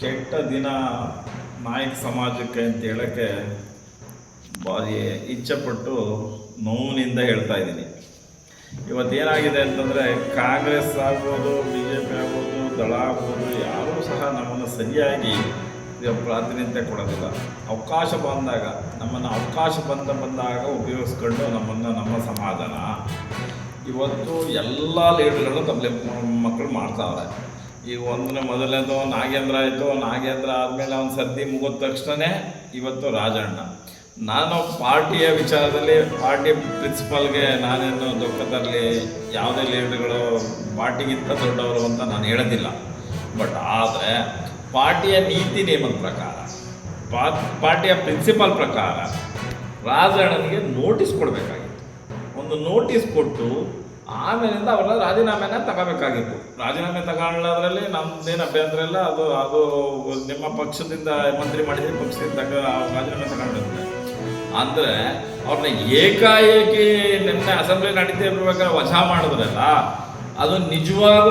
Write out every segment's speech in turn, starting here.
ಕೆಟ್ಟ ದಿನ ನಾಯಕ ಸಮಾಜಕ್ಕೆ ಅಂತ ಹೇಳೋಕ್ಕೆ ಭಾರಿ ಇಚ್ಛೆಪಟ್ಟು ನೋವಿನಿಂದ ಹೇಳ್ತಾ ಇದ್ದೀನಿ. ಇವತ್ತೇನಾಗಿದೆ ಅಂತಂದರೆ ಕಾಂಗ್ರೆಸ್ ಆಗ್ಬೋದು, ಬಿ ಜೆ ಪಿ ಆಗ್ಬೋದು, ದಳ ಆಗ್ಬೋದು, ಯಾರೂ ಸಹ ನಮ್ಮನ್ನು ಸರಿಯಾಗಿ ಪ್ರಾತಿನಿಧ್ಯ ಕೊಡೋದಿಲ್ಲ. ಅವಕಾಶ ಬಂದಾಗ ನಮ್ಮನ್ನು ಬಂದಾಗ ಉಪಯೋಗಿಸ್ಕೊಂಡು ನಮ್ಮ ಸಮಾಜನ ಇವತ್ತು ಎಲ್ಲ ಲೀಡರ್ಗಳು ತಪ್ಪಲೆ ಮಕ್ಕಳು ಮಾಡ್ತಾವ್ರೆ. ಈಗ ಮೊದಲನೇದು ನಾಗೇಂದ್ರ ಆಯಿತು. ನಾಗೇಂದ್ರ ಆದಮೇಲೆ ಅವನ ಸರ್ದಿ ಮುಗಿದ ತಕ್ಷಣ ಇವತ್ತು ರಾಜಣ್ಣ. ನಾನು ಪಾರ್ಟಿಯ ವಿಚಾರದಲ್ಲಿ ಪಾರ್ಟಿ ಪ್ರಿನ್ಸಿಪಲ್ಗೆ ನಾನೇನು ದುಃಖದಲ್ಲಿ ಯಾವುದೇ ಲೀಡರ್ಗಳು ಪಾರ್ಟಿಗಿಂತ ದೊಡ್ಡವರು ಅಂತ ನಾನು ಹೇಳೋದಿಲ್ಲ. ಬಟ್ ಆದರೆ ಪಾರ್ಟಿಯ ನೀತಿ ನಿಯಮದ ಪ್ರಕಾರ, ಪಾರ್ಟಿಯ ಪ್ರಿನ್ಸಿಪಲ್ ಪ್ರಕಾರ ರಾಜಣ್ಣನಿಗೆ ನೋಟಿಸ್ ಕೊಡಬೇಕಾಗಿತ್ತು. ಒಂದು ನೋಟಿಸ್ ಕೊಟ್ಟು ಆಮೇಲಿಂದ ಅವರ ರಾಜೀನಾಮೆನ ತಗೋಬೇಕಾಗಿತ್ತು. ರಾಜೀನಾಮೆ ತಗೊಳ್ಳೋದ್ರಲ್ಲಿ ನಮ್ಮದೇನು ಅಭ್ಯಂತರ ಇಲ್ಲ. ಅದು ನಿಮ್ಮ ಪಕ್ಷದಿಂದ ಮಂತ್ರಿ ಮಾಡಿದರೆ ಪಕ್ಷದಿಂದ ರಾಜೀನಾಮೆ ತಗೊಂಡಿರುತ್ತೆ. ಅಂದರೆ ಅವ್ರನ್ನ ಏಕಾಏಕಿ ನಿನ್ನೆ ಅಸೆಂಬ್ಲಿ ನಡೀತಿರ್ಬೇಕಾದ್ರೆ ವಜಾ ಮಾಡಿದ್ರಲ್ಲ, ಅದು ನಿಜವಾಗೂ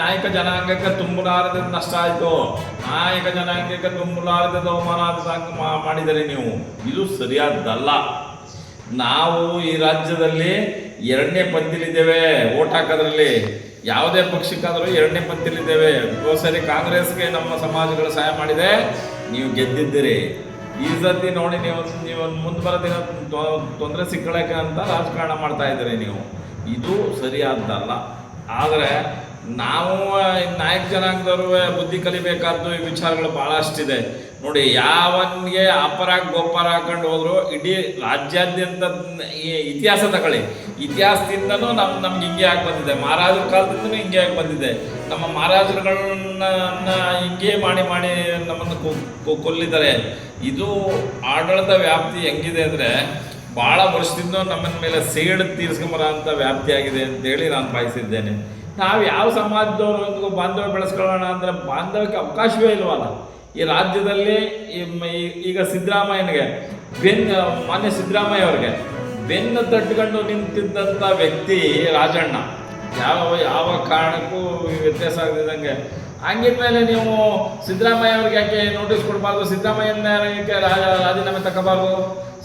ನಾಯಕ ಜನಾಂಗಕ್ಕೆ ತುಂಬಲಾರದ ನಷ್ಟ ಆಯಿತು. ನಾಯಕ ಜನಾಂಗಕ್ಕೆ ತುಂಬಲಾರದ ಅವಮಾನ ಮಾಡಿದರೆ ನೀವು, ಇದು ಸರಿಯಾದ್ದಲ್ಲ. ನಾವು ಈ ರಾಜ್ಯದಲ್ಲಿ 2ನೇ ಪಂಕ್ತಿಲಿದ್ದೇವೆ. ಓಟ್ ಹಾಕೋದ್ರಲ್ಲಿ ಯಾವುದೇ ಪಕ್ಷಕ್ಕಾದರೂ 2ನೇ ಪಂಕ್ತಿಲಿದ್ದೇವೆ. ಸರಿ, ಕಾಂಗ್ರೆಸ್ಗೆ ನಮ್ಮ ಸಮಾಜಗಳು ಸಹಾಯ ಮಾಡಿದೆ, ನೀವು ಗೆದ್ದಿದ್ದೀರಿ. ಈ ಸತಿ ನೋಡಿ ನೀವು ಮುಂದೆ ಬರೋ ದಿನ ತೊಂದರೆ ಸಿಕ್ಕಳಕ್ಕೆ ಅಂತ ರಾಜಕಾರಣ ಮಾಡ್ತಾ ಇದ್ದೀರಿ ನೀವು. ಇದು ಸರಿಯಾದ್ದಲ್ಲ. ಆದರೆ ನಾವು ನಾಯಕ ಜನಾಂಗದವರು ಬುದ್ಧಿ ಕಲಿಬೇಕಾದ್ದು ಈ ವಿಚಾರಗಳು ಭಾಳಷ್ಟಿದೆ ನೋಡಿ. ಯಾವನಿಗೆ ಅಪರ ಗೋಪರ ಹಾಕೊಂಡು ಹೋದ್ರು ಇಡೀ ರಾಜ್ಯಾದ್ಯಂತ ಇತಿಹಾಸ ತಗೊಳ್ಳಿ. ಇತಿಹಾಸದಿಂದನೂ ನಮ್ಗೆ ಹಿಂಗೆ ಆಗಿ ಬಂದಿದೆ. ಮಹಾರಾಜರ ಕಾಲದಿಂದನೂ ಹಿಂಗೆ ಆಗಿ ಬಂದಿದೆ. ನಮ್ಮ ಮಹಾರಾಜರುಗಳನ್ನ ಹಿಂಗೆ ಮಾಡಿ ನಮ್ಮನ್ನು ಕೊಲ್ಲಿದ್ದಾರೆ. ಇದು ಆಡಳಿತ ವ್ಯಾಪ್ತಿ ಹೆಂಗಿದೆ ಅಂದರೆ ಭಾಳ ವರ್ಷದಿಂದ ನಮ್ಮನ ಮೇಲೆ ಸೇಡು ತೀರಿಸ್ಕೊಂಬರೋ ಅಂಥ ವ್ಯಾಪ್ತಿ ಆಗಿದೆ ಅಂತೇಳಿ ನಾನು ಬಯಸಿದ್ದೇನೆ. ನಾವು ಯಾವ ಸಮಾಜದವ್ರು ಬಾಂಧವ್ಯ ಬೆಳೆಸ್ಕೊಳ್ಳೋಣ ಅಂದರೆ ಬಾಂಧವ್ಯಕ್ಕೆ ಅವಕಾಶವೇ ಇಲ್ವಲ್ಲ ಈ ರಾಜ್ಯದಲ್ಲಿ. ಈಗ ಸಿದ್ದರಾಮಯ್ಯನಿಗೆ ಮಾನ್ಯ ಸಿದ್ದರಾಮಯ್ಯ ಅವ್ರಿಗೆ ಬೆನ್ನು ತಟ್ಕೊಂಡು ನಿಂತಿದ್ದಂಥ ವ್ಯಕ್ತಿ ರಾಜಣ್ಣ. ಯಾವ ಕಾರಣಕ್ಕೂ ವ್ಯತ್ಯಾಸ ಆಗದಿದ್ದಂಗೆ ಹಂಗಿದ್ಮೇಲೆ ನೀವು ಸಿದ್ದರಾಮಯ್ಯ ಅವ್ರಿಗೆ ಯಾಕೆ ನೋಟಿಸ್ ಕೊಡಬಾರ್ದು? ಸಿದ್ದರಾಮಯ್ಯನ ಯಾಕೆ ರಾಜೀನಾಮೆ ತಗೋಬಾರ್ದು?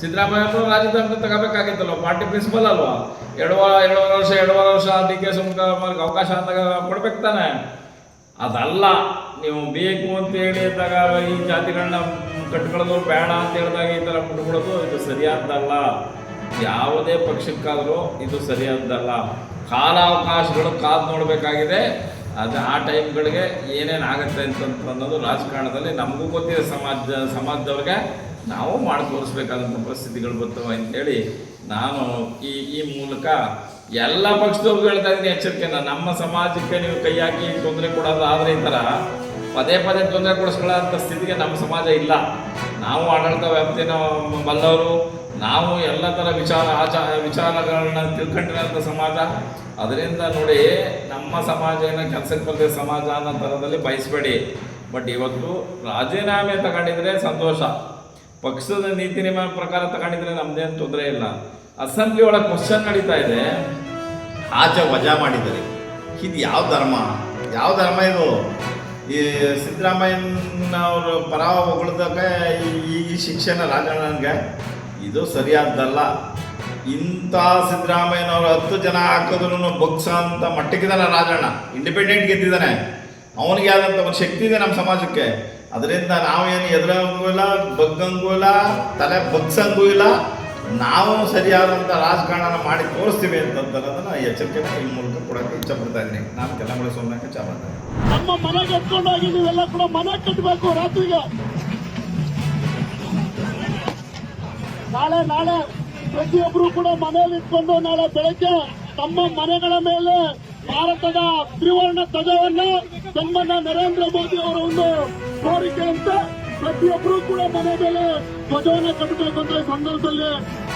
ಸಿದ್ದರಾಮಯ್ಯನವರು ರಾಜೀನಾಮೆ ತಗೋಬೇಕಾಗಿತ್ತಲ್ವ? ಪಾರ್ಟಿ ಪ್ರಿನ್ಸಿಪಲ್ ಅಲ್ವಾ? ಎರಡೂವರೆ ವರ್ಷ ಡಿ ಕೆ ಶಿವಕುಮಾರ್ಗೆ ಅವಕಾಶ ಅಂದಾಗ ಕೊಡ್ಬೇಕು ತಾನೆ. ಅದಲ್ಲ, ನೀವು ಬೇಕು ಅಂತೇಳಿ ಇದ್ದಾಗ ಈ ಜಾತಿಗಳನ್ನ ಕಟ್ಕೊಳ್ಳೋದು ಬೇಡ ಅಂತ ಹೇಳಿದಾಗ ಈ ಥರ ಬಿಟ್ಬಿಡೋದು ಇದು ಸರಿಯಾದ್ದಲ್ಲ. ಯಾವುದೇ ಪಕ್ಷಕ್ಕಾದರೂ ಇದು ಸರಿಯಾದ್ದಲ್ಲ. ಕಾಲಾವಕಾಶಗಳು ಕಾದು ನೋಡಬೇಕಾಗಿದೆ. ಅದು ಆ ಟೈಮ್ಗಳಿಗೆ ಏನೇನಾಗುತ್ತೆ ಅಂತ ಅನ್ನೋದು ರಾಜಕಾರಣದಲ್ಲಿ ನಮಗೂ ಗೊತ್ತಿದೆ. ಸಮಾಜದವ್ರಿಗೆ ನಾವು ಮಾಡಿ ತೋರಿಸ್ಬೇಕಾದಂಥ ಪರಿಸ್ಥಿತಿಗಳು ಬರ್ತವೆ ಅಂತೇಳಿ ನಾನು ಈ ಮೂಲಕ ಎಲ್ಲ ಪಕ್ಷದವ್ರಿಗೂ ಹೇಳ್ತಾ ಇದ್ದೀನಿ ಎಚ್ಚರಿಕೆನ. ನಮ್ಮ ಸಮಾಜಕ್ಕೆ ನೀವು ಕೈ ಹಾಕಿ ತೊಂದರೆ ಕೊಡೋದು ಆದರೆ ಈ ಥರ ಪದೇ ತೊಂದರೆ ಕೊಡಿಸ್ಕೊಳ್ಳೋಂಥ ಸ್ಥಿತಿಗೆ ನಮ್ಮ ಸಮಾಜ ಇಲ್ಲ. ನಾವು ಆಡಳಿತ ವ್ಯಾಪ್ತಿನ ಬಲ್ಲವರು, ನಾವು ಎಲ್ಲ ಥರ ವಿಚಾರಗಳನ್ನ ತಿಳ್ಕೊಂಡಿರೋಂಥ ಸಮಾಜ. ಅದರಿಂದ ನೋಡಿ, ನಮ್ಮ ಸಮಾಜ ಏನೋ ಕೆಲಸಕ್ಕೆ ಬರದೆ ಸಮಾಜ ಅನ್ನೋ ಥರದಲ್ಲಿ ಬಯಸಬೇಡಿ. ಬಟ್ ಇವತ್ತು ರಾಜೀನಾಮೆ ತಗೊಂಡಿದ್ರೆ ಸಂತೋಷ. ಪಕ್ಷದ ನೀತಿ ನಿಯಮ ಪ್ರಕಾರ ತಗೊಂಡಿದ್ರೆ ನಮ್ದೇನು ತೊಂದರೆ ಇಲ್ಲ. ಅಸೆಂಬ್ಲಿ ಒಳಗೆ ಕ್ವಶನ್ ನಡೀತಾ ಇದೆ, ಆಚೆ ವಜಾ ಮಾಡಿದ್ದಾರೆ. ಇದು ಯಾವ ಧರ್ಮ ಇದು? ಈ ಸಿದ್ದರಾಮಯ್ಯನವ್ರ ಪರ ಹೊಗಳದಕ್ಕೆ ಈ ಶಿಕ್ಷಣ ರಾಜಣ್ಣನಿಗೆ ಇದು ಸರಿಯಾದ್ದಲ್ಲ. ಇಂಥ ಸಿದ್ದರಾಮಯ್ಯನವರು 10 ಜನ ಹಾಕಿದ್ರು ಬಗ್ಸ ಅಂತ ಮಟ್ಟಿಗಿದ್ದಾನೆ ರಾಜಣ್ಣ. ಇಂಡಿಪೆಂಡೆಂಟ್ ಗೆದ್ದಿದ್ದಾನೆ. ಅವನಿಗೆ ಆದಂಥ ಒಂದು ಶಕ್ತಿ ಇದೆ ನಮ್ಮ ಸಮಾಜಕ್ಕೆ. ಅದರಿಂದ ನಾವೇನು ಎದುರಂಗೂ ಇಲ್ಲ, ಬಗ್ಗಂಗೂ ಇಲ್ಲ, ತಲೆ ಬಗ್ಸಂಗೂ ಇಲ್ಲ. ನಾವು ಸರಿಯಾದಂಥ ರಾಜಕಾರಣ ಮಾಡಿ ತೋರಿಸ್ತೀವಿ ಅಂತನ್ನೋದನ್ನು ಎಚ್ಚರಿಕೆನ ಈ ಮೂಲಕ ಕೊಡೋಕ್ಕೆ ಇಷ್ಟಪಡ್ತಾ ಇದ್ದೀನಿ. ನಾನು ಕೆಲವೊಂದು ಸೋಮನಾಥ ಚಾಮಂತ ನಮ್ಮ ಮನೆಗೆ ಎತ್ಕೊಂಡೋಗಿ ನೀವೆಲ್ಲ ಕೂಡ ಮನೆ ಕಟ್ಟಬೇಕು. ರಾತ್ರಿಗೆ ನಾಳೆ ಪ್ರತಿಯೊಬ್ಬರು ಕೂಡ ಮನೆಯಲ್ಲಿ ಇಟ್ಕೊಂಡು ನಾಳೆ ಬೆಳಗ್ಗೆ ತಮ್ಮ ಮನೆಗಳ ಮೇಲೆ ಭಾರತದ ತ್ರಿವರ್ಣ ಧ್ವಜವನ್ನ ಸನ್ಮಾನ್ಯ ನರೇಂದ್ರ ಮೋದಿ ಅವರ ಒಂದು ಕೋರಿಕೆಯಂತೆ ಪ್ರತಿಯೊಬ್ಬರು ಕೂಡ ಮನೆ ಮೇಲೆ ಧ್ವಜವನ್ನ ಕಟ್ಟಬೇಕು ಅಂತ ಈ ಸಂದರ್ಭದಲ್ಲಿ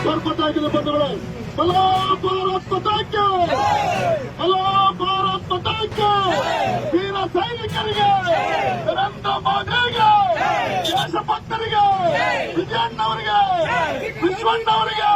ಕೋರ್ಪಟ್ಟಾಗಿದೆ. ಬಂಧುಗಳು, ಹಲೋ ಭಾರತ್ ಪತಾಕೆ, ಹಲೋ ಭಾರತ್ ಪತಾಕೆ. ವೀರ ಸೈನಿಕರಿಗೆ, ನರೇಂದ್ರ ಮೋದಿಗೆ, ದೇಶಭಕ್ತರಿಗೆ, ವಿಜಯಣ್ಣವರಿಗೆ, ವಿಶ್ವಣ್ಣವರಿಗೆ